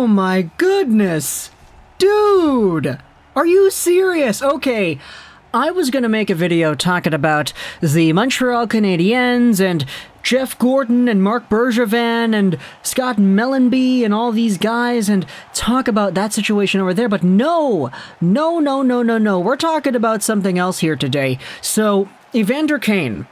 Oh my goodness! Dude! Are you serious? Okay, I was gonna make a video talking about the Montreal Canadiens and Jeff Gordon and Marc Bergevin and Scott Mellanby and all these guys and talk about that situation over there, but no! We're talking about something else here today. So, Evander Kane.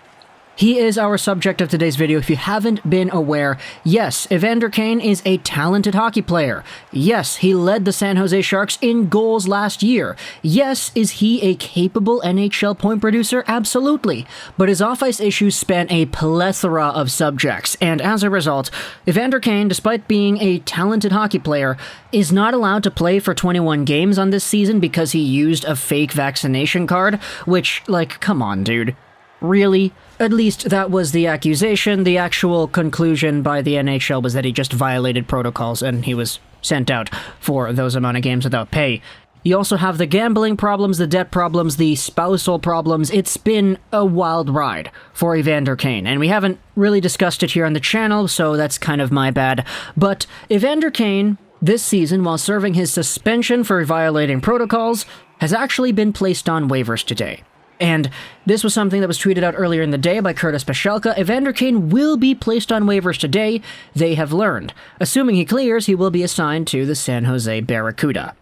He is our subject of today's video. If you haven't been aware, yes, Evander Kane is a talented hockey player. Yes, he led the San Jose Sharks in goals last year. Yes, is he a capable NHL point producer? Absolutely. But his off-ice issues span a plethora of subjects, and as a result, Evander Kane, despite being a talented hockey player, is not allowed to play for 21 games on this season because he used a fake vaccination card, which, like, come on, dude. Really? At least that was the accusation. The actual conclusion by the NHL was that he just violated protocols and he was sent out for those amount of games without pay. You also have the gambling problems, the debt problems, the spousal problems. It's been a wild ride for Evander Kane, and we haven't really discussed it here on the channel, so that's kind of my bad. But Evander Kane, this season, while serving his suspension for violating protocols, has actually been placed on waivers today. And this was something that was tweeted out earlier in the day by Curtis Pashelka. Evander Kane will be placed on waivers today, they have learned. Assuming he clears, he will be assigned to the San Jose Barracuda.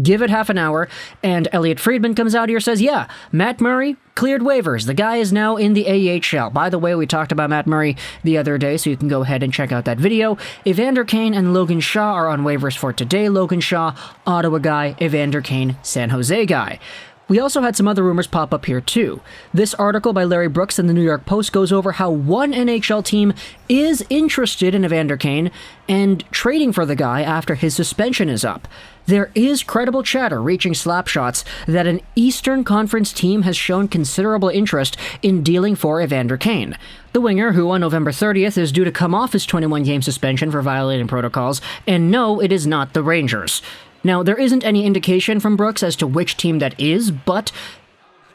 Give it half an hour, and Elliot Friedman comes out here and says, yeah, Matt Murray cleared waivers. The guy is now in the AHL. By the way, we talked about Matt Murray the other day, so you can go ahead and check out that video. Evander Kane and Logan Shaw are on waivers for today. Logan Shaw, Ottawa guy. Evander Kane, San Jose guy. We also had some other rumors pop up here too. This article by Larry Brooks in the New York Post goes over how one NHL team is interested in Evander Kane and trading for the guy after his suspension is up. There is credible chatter reaching Slapshots that an Eastern Conference team has shown considerable interest in dealing for Evander Kane. The winger, who on November 30th is due to come off his 21-game suspension for violating protocols, and no, it is not the Rangers. Now, there isn't any indication from Brooks as to which team that is, but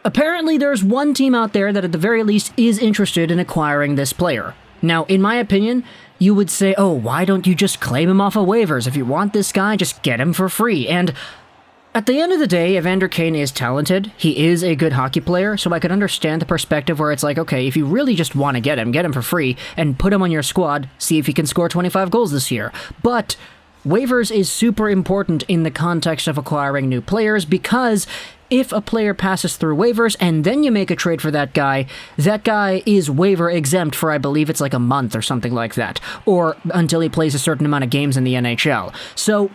apparently there's one team out there that at the very least is interested in acquiring this player. Now, in my opinion, you would say, oh, why don't you just claim him off of waivers? If you want this guy, just get him for free. And at the end of the day, Evander Kane is talented. He is a good hockey player, so I could understand the perspective where it's like, okay, if you really just want to get him for free and put him on your squad, see if he can score 25 goals this year. But waivers is super important in the context of acquiring new players because if a player passes through waivers and then you make a trade for that guy is waiver exempt for, I believe it's like a month or something like that, or until he plays a certain amount of games in the NHL. So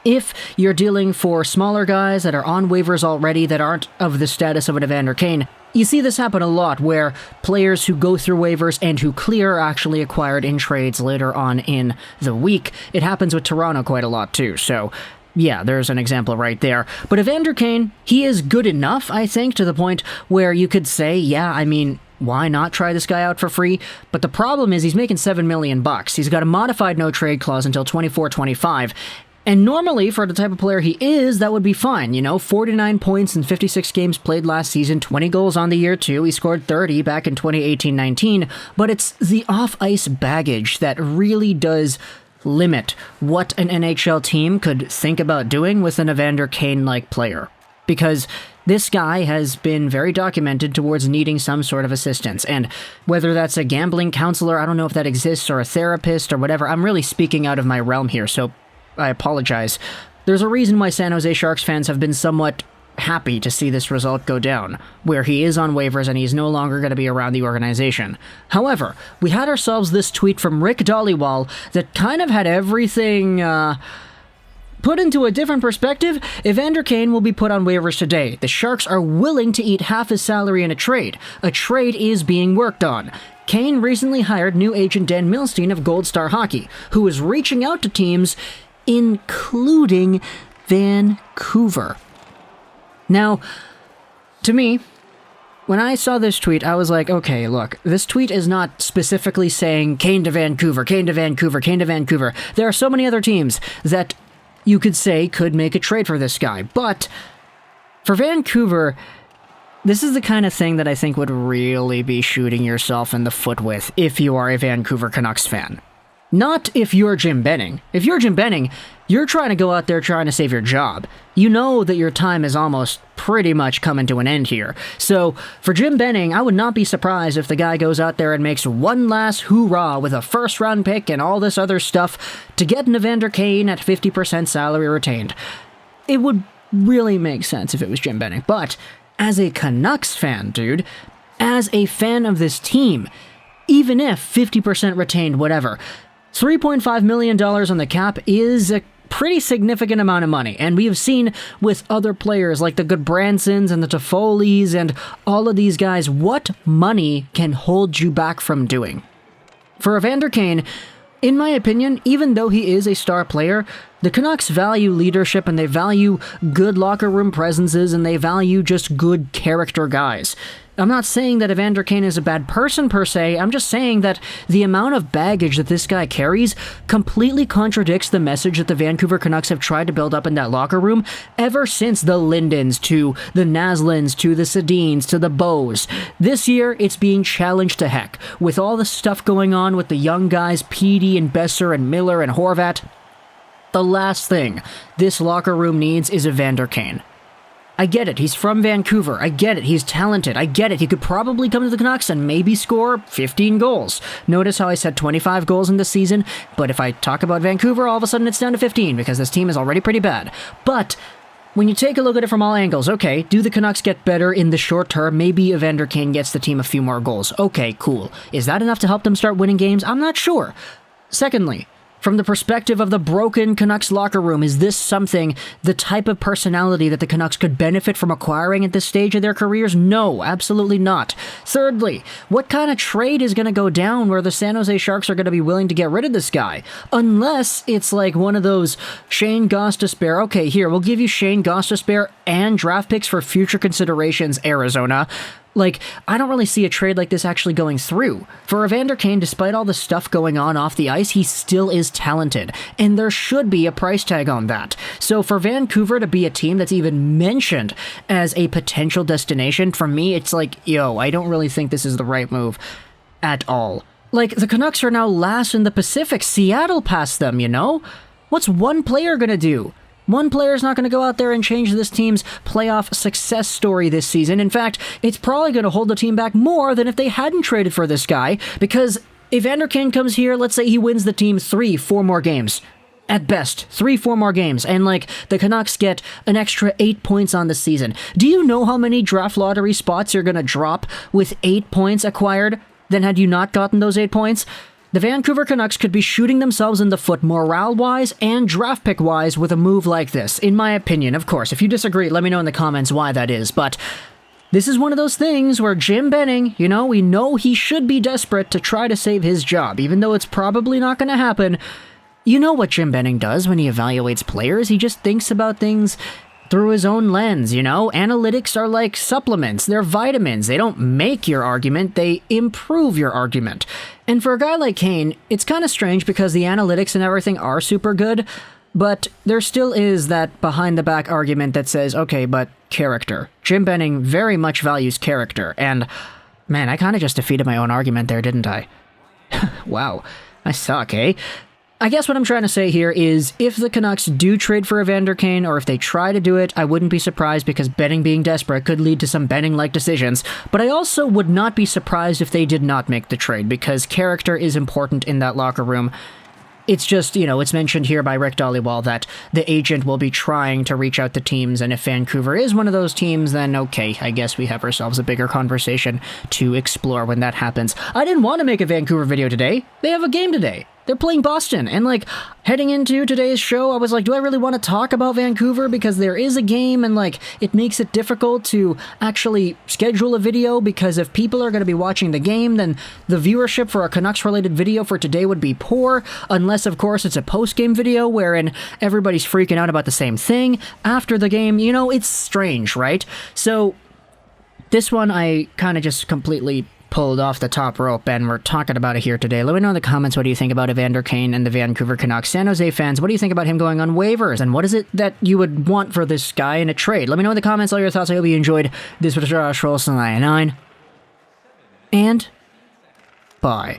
if you're dealing for smaller guys that are on waivers already that aren't of the status of an Evander Kane, you see this happen a lot where players who go through waivers and who clear are actually acquired in trades later on in the week. It happens with Toronto quite a lot too, so yeah, there's an example right there. But Evander Kane, he is good enough, I think, to the point where you could say, yeah, I mean, why not try this guy out for free? But the problem is he's making $7 million. He's got a modified no-trade clause until 24-25. And normally, for the type of player he is, that would be fine, you know, 49 points in 56 games played last season, 20 goals on the year too, he scored 30 back in 2018-19, but it's the off-ice baggage that really does limit what an NHL team could think about doing with an Evander Kane-like player. Because this guy has been very documented towards needing some sort of assistance, and whether that's a gambling counselor, I don't know if that exists, or a therapist or whatever, I'm really speaking out of my realm here, so I apologize. There's a reason why San Jose Sharks fans have been somewhat happy to see this result go down, where he is on waivers and he's no longer going to be around the organization. However, we had ourselves this tweet from Rick Dhaliwal that kind of had everything put into a different perspective. Evander Kane will be put on waivers today. The Sharks are willing to eat half his salary in a trade. A trade is being worked on. Kane recently hired new agent Dan Milstein of Gold Star Hockey, who is reaching out to teams including Vancouver. Now, to me, when I saw this tweet, I was like, okay, look, this tweet is not specifically saying Kane to Vancouver, Kane to Vancouver, Kane to Vancouver. There are so many other teams that you could say could make a trade for this guy, but for Vancouver, this is the kind of thing that I think would really be shooting yourself in the foot with if you are a Vancouver Canucks fan. Not if you're Jim Benning. If you're Jim Benning, you're trying to go out there trying to save your job. You know that your time is almost pretty much coming to an end here. So, for Jim Benning, I would not be surprised if the guy goes out there and makes one last hoorah with a first-round pick and all this other stuff to get an Evander Kane at 50% salary retained. It would really make sense if it was Jim Benning. But, as a Canucks fan, dude, as a fan of this team, even if 50% retained, whatever, $3.5 million on the cap is a pretty significant amount of money, and we have seen with other players like the Goodbransons and the Toffolies and all of these guys what money can hold you back from doing. For Evander Kane, in my opinion, even though he is a star player, the Canucks value leadership and they value good locker room presences and they value just good character guys. I'm not saying that Evander Kane is a bad person per se, I'm just saying that the amount of baggage that this guy carries completely contradicts the message that the Vancouver Canucks have tried to build up in that locker room ever since the Lindens to the Naslins to the Sedins to the Bows. This year, it's being challenged to heck. With all the stuff going on with the young guys, Petey and Besser and Miller and Horvat, the last thing this locker room needs is Evander Kane. I get it, he's from Vancouver, I get it, he's talented, I get it, he could probably come to the Canucks and maybe score 15 goals. Notice how I said 25 goals in this season, but if I talk about Vancouver, all of a sudden it's down to 15, because this team is already pretty bad. But when you take a look at it from all angles, okay, do the Canucks get better in the short term? Maybe Evander Kane gets the team a few more goals. Okay, cool. Is that enough to help them start winning games? I'm not sure. Secondly, from the perspective of the broken Canucks locker room, is this something, the type of personality that the Canucks could benefit from acquiring at this stage of their careers? No, absolutely not. Thirdly, what kind of trade is going to go down where the San Jose Sharks are going to be willing to get rid of this guy? Unless it's like one of those Shane Gostisbehere, okay, here, we'll give you Shane Gostisbehere and draft picks for future considerations, Arizona. Like, I don't really see a trade like this actually going through. For Evander Kane, despite all the stuff going on off the ice, he still is talented, and there should be a price tag on that. So for Vancouver to be a team that's even mentioned as a potential destination, for me, it's like, yo, I don't really think this is the right move at all. Like, the Canucks are now last in the Pacific. Seattle passed them, you know? What's one player gonna do? One player's not going to go out there and change this team's playoff success story this season. In fact, it's probably going to hold the team back more than if they hadn't traded for this guy, because if Evander Kane comes here, let's say he wins the team 3-4 more games. At best, 3-4 more games, and like, the Canucks get an extra 8 points on the season. Do you know how many draft lottery spots you're going to drop with 8 points acquired than had you not gotten those 8 points? The Vancouver Canucks could be shooting themselves in the foot morale-wise and draft pick-wise with a move like this, in my opinion. Of course, if you disagree, let me know in the comments why that is, but this is one of those things where Jim Benning, you know, we know he should be desperate to try to save his job, even though it's probably not going to happen. You know what Jim Benning does when he evaluates players? He just thinks about things through his own lens, you know? Analytics are like supplements, they're vitamins. They don't make your argument, they improve your argument. And for a guy like Kane, it's kind of strange because the analytics and everything are super good, but there still is that behind-the-back argument that says, okay, but character. Jim Benning very much values character, and man, I kind of just defeated my own argument there, didn't I? Wow, I suck, eh? I guess what I'm trying to say here is, if the Canucks do trade for Evander Kane, or if they try to do it, I wouldn't be surprised because Benning being desperate could lead to some Benning-like decisions, but I also would not be surprised if they did not make the trade, because character is important in that locker room. It's just, you know, it's mentioned here by Rick Dhaliwal that the agent will be trying to reach out to teams, and if Vancouver is one of those teams, then okay, I guess we have ourselves a bigger conversation to explore when that happens. I didn't want to make a Vancouver video today. They have a game today. They're playing Boston, and like, heading into today's show, I was like, do I really want to talk about Vancouver? Because there is a game, and like, it makes it difficult to actually schedule a video, because if people are going to be watching the game, then the viewership for a Canucks-related video for today would be poor, unless, of course, it's a post-game video wherein everybody's freaking out about the same thing after the game. You know, it's strange, right? So, this one I kind of just completely pulled off the top rope, and we're talking about it here today. Let me know in the comments what do you think about Evander Kane and the Vancouver Canucks. San Jose fans, what do you think about him going on waivers, and what is it that you would want for this guy in a trade? Let me know in the comments all your thoughts. I hope you enjoyed. This was Josh Rolson 99, and bye.